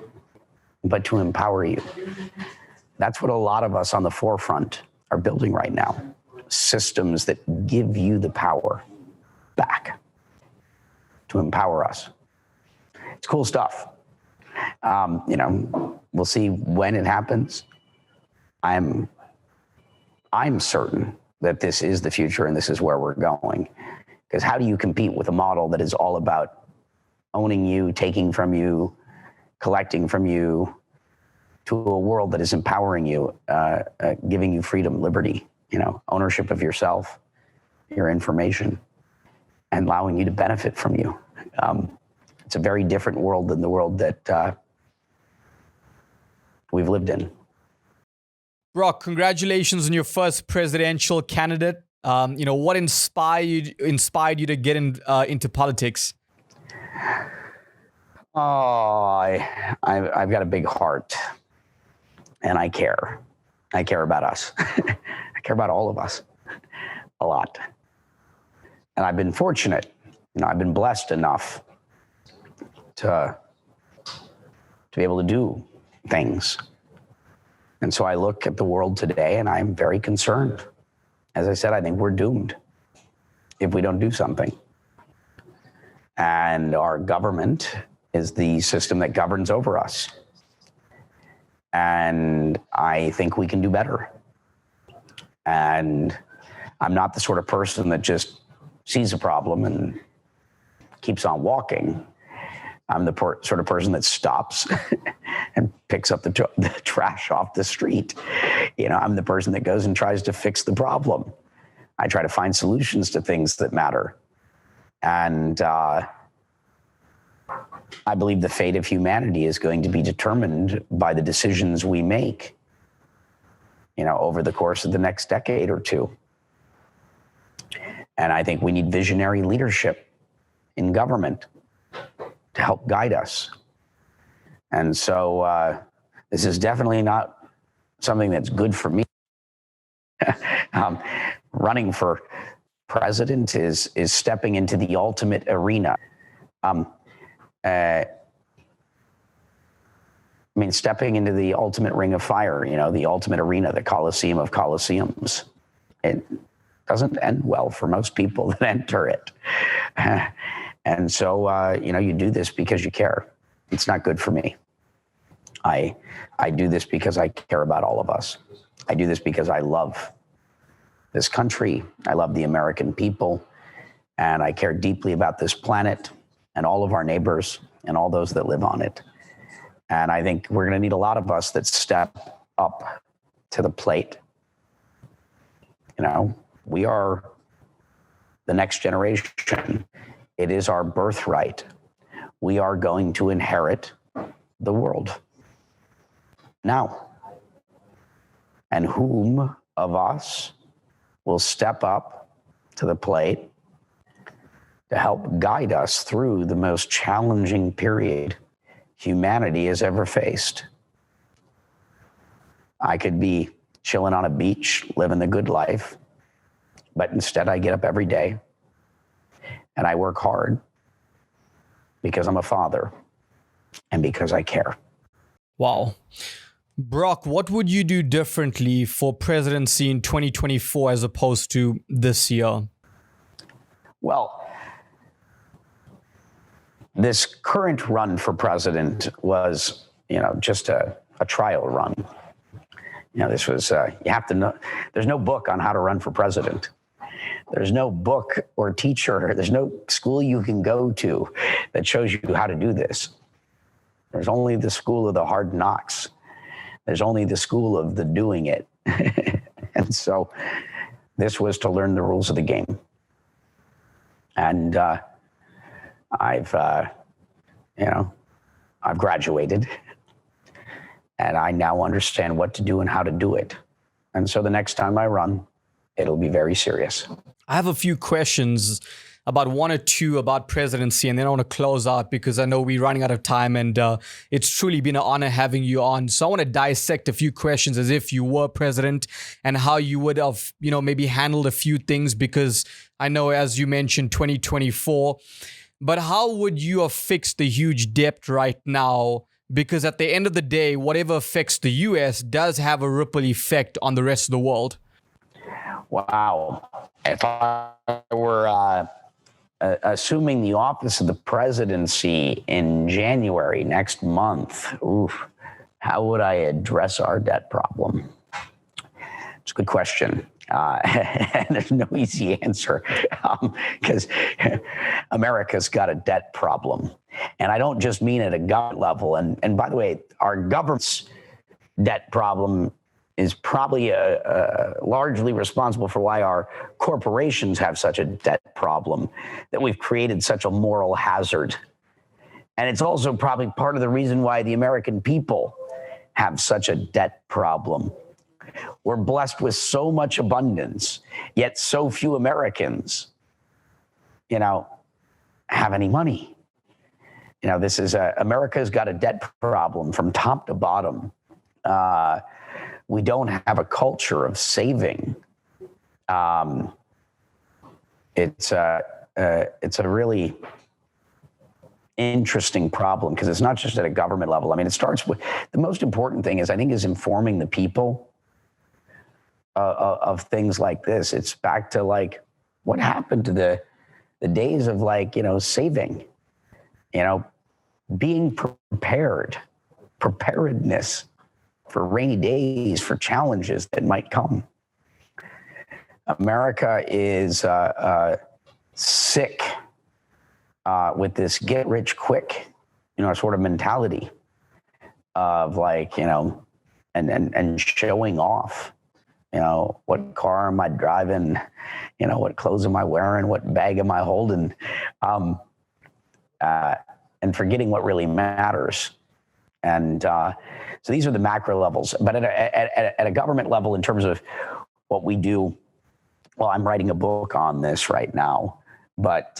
but to empower you. That's what a lot of us on the forefront are building right now. Systems that give you the power back, to empower us. It's cool stuff. We'll see when it happens. I'm certain that this is the future and this is where we're going. Because how do you compete with a model that is all about owning you, taking from you, collecting from you, to a world that is empowering you, giving you freedom, liberty, ownership of yourself, your information, and allowing you to benefit from you. It's a very different world than the world that we've lived in. Brock, congratulations on your first presidential candidate. What inspired you to get into politics? Oh, I've got a big heart, and I care. I care about us. I care about all of us a lot. And I've been fortunate. I've been blessed enough to be able to do things. And so I look at the world today and I'm very concerned. As I said, I think we're doomed if we don't do something. And our government is the system that governs over us. And I think we can do better. And I'm not the sort of person that just sees a problem and keeps on walking. I'm the sort of person that stops and picks up the trash off the street. I'm the person that goes and tries to fix the problem. I try to find solutions to things that matter. And I believe the fate of humanity is going to be determined by the decisions we make, over the course of the next decade or two. And I think we need visionary leadership in government to help guide us. And so this is definitely not something that's good for me. Running for president is stepping into the ultimate arena. Stepping into the ultimate ring of fire, the ultimate arena, the Colosseum of Colosseums. It doesn't end well for most people that enter it. And so, you do this because you care. It's not good for me. I do this because I care about all of us. I do this because I love this country. I love the American people. And I care deeply about this planet and all of our neighbors and all those that live on it. And I think we're going to need a lot of us that step up to the plate. We are the next generation. It is our birthright. We are going to inherit the world. Now, and whom of us will step up to the plate to help guide us through the most challenging period humanity has ever faced? I could be chilling on a beach, living the good life, but instead I get up every day and I work hard because I'm a father and because I care. Wow. Brock, what would you do differently for presidency in 2024 as opposed to this year? Well, this current run for president was, just a trial run. This was, you have to know, there's no book on how to run for president. There's no book or teacher, there's no school you can go to that shows you how to do this. There's only the school of the hard knocks. There's only the school of the doing it. And so this was to learn the rules of the game. And I've graduated and I now understand what to do and how to do it. And so the next time I run, it'll be very serious. I have a few questions, about one or two about presidency, and then I want to close out because I know we're running out of time, and it's truly been an honor having you on. So I want to dissect a few questions as if you were president and how you would have, maybe handled a few things, because I know, as you mentioned, 2024, but how would you have fixed the huge debt right now? Because at the end of the day, whatever affects the US does have a ripple effect on the rest of the world. Wow. If I were assuming the office of the presidency in January next month, how would I address our debt problem? It's a good question. And there's no easy answer because America's got a debt problem. And I don't just mean at a government level. And by the way, our government's debt problem is probably largely responsible for why our corporations have such a debt problem, that we've created such a moral hazard. And it's also probably part of the reason why the American people have such a debt problem. We're blessed with so much abundance, yet so few Americans, have any money. This is America's got a debt problem from top to bottom. We don't have a culture of saving. It's a really interesting problem because it's not just at a government level. I mean, it starts with the most important thing is informing the people of things like this. It's back to what happened to the days of saving, being preparedness for rainy days, for challenges that might come. America is sick with this get rich quick, sort of mentality of and showing off, what car am I driving? What clothes am I wearing? What bag am I holding? And forgetting what really matters. And so these are the macro levels. But at a government level, in terms of what we do, well, I'm writing a book on this right now. But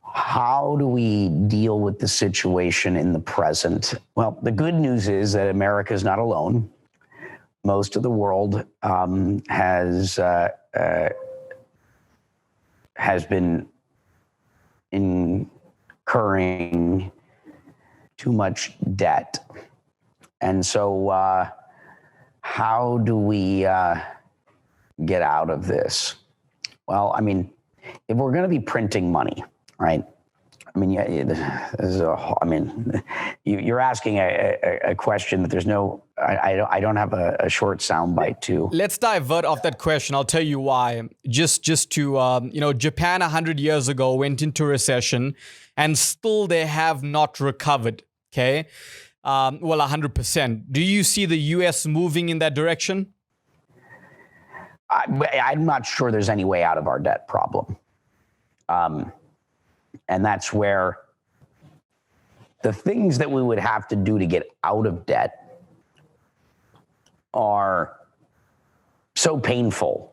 how do we deal with the situation in the present? Well, the good news is that America is not alone. Most of the world has been incurring too much debt. And so how do we get out of this? Well, I mean, if we're going to be printing money, right? I mean, you're asking a question that there's no, I don't have a short soundbite to. Let's divert off that question. I'll tell you why. Just to, Japan 100 years ago went into recession and still they have not recovered. Okay. 100%. Do you see the US moving in that direction? I'm not sure there's any way out of our debt problem. And that's where the things that we would have to do to get out of debt are so painful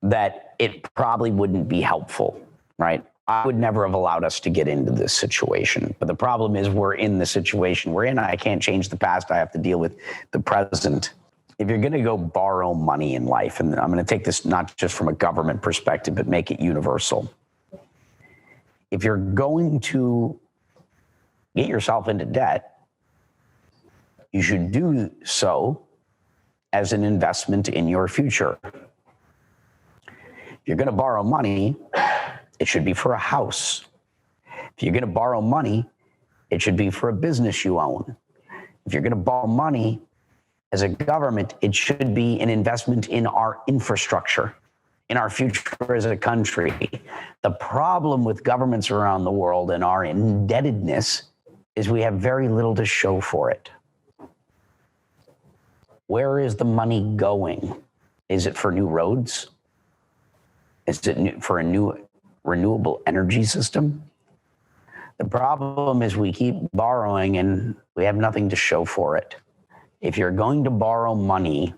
that it probably wouldn't be helpful, right? I would never have allowed us to get into this situation. But the problem is we're in the situation we're in. I can't change the past. I have to deal with the present. If you're going to go borrow money in life, and I'm going to take this not just from a government perspective, but make it universal. If you're going to get yourself into debt, you should do so as an investment in your future. If you're going to borrow money, it should be for a house. If you're going to borrow money, it should be for a business you own. If you're going to borrow money as a government, it should be an investment in our infrastructure, in our future as a country. The problem with governments around the world and our indebtedness is we have very little to show for it. Where is the money going? Is it for new roads? Is it for a new renewable energy system? The problem is we keep borrowing and we have nothing to show for it. If you're going to borrow money,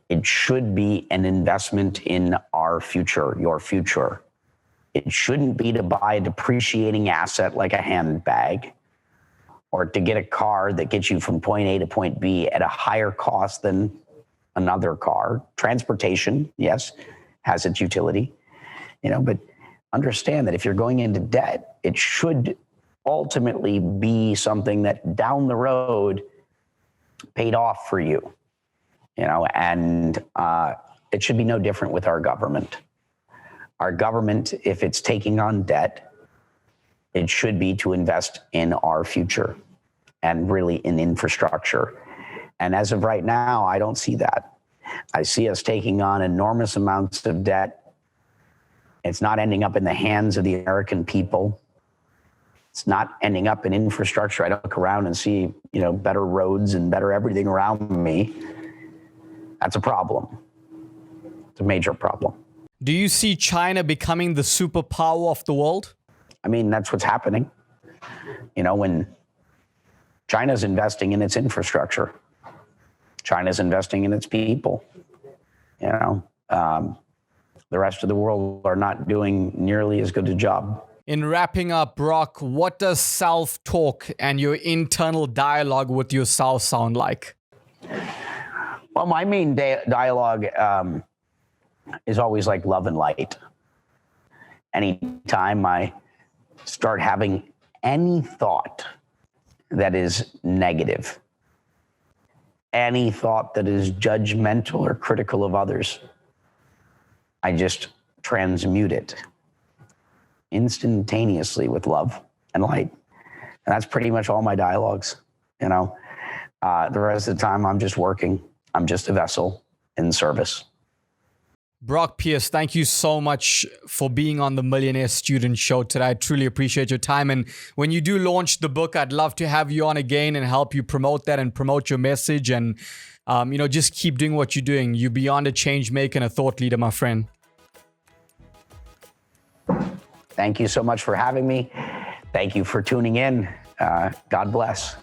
it should be an investment in our future, your future. It shouldn't be to buy a depreciating asset like a handbag or to get a car that gets you from point A to point B at a higher cost than another car. Transportation, yes, has its utility, but understand that if you're going into debt, it should ultimately be something that down the road paid off for you. And it should be no different with our government. Our government, if it's taking on debt, it should be to invest in our future and really in infrastructure. And as of right now, I don't see that. I see us taking on enormous amounts of debt. It's not ending up in the hands of the American people. It's not ending up in infrastructure. I don't look around and see, better roads and better everything around me. That's a problem. It's a major problem. Do you see China becoming the superpower of the world? I mean, that's what's happening. When China's investing in its infrastructure, China's investing in its people. You know, the rest of the world are not doing nearly as good a job. In wrapping up, Brock, what does self-talk and your internal dialogue with yourself sound like? Well, my main dialogue is always like love and light. Anytime I start having any thought that is negative, any thought that is judgmental or critical of others, I just transmute it instantaneously with love and light. And that's pretty much all my dialogues. You know, the rest of the time I'm just working. I'm just a vessel in service. Brock Pierce, thank you so much for being on the Millionaire Student Show today. I truly appreciate your time. And when you do launch the book, I'd love to have you on again and help you promote that and promote your message. And, you know, just keep doing what you're doing. You're beyond a change maker and a thought leader, my friend. Thank you so much for having me. Thank you for tuning in. God bless.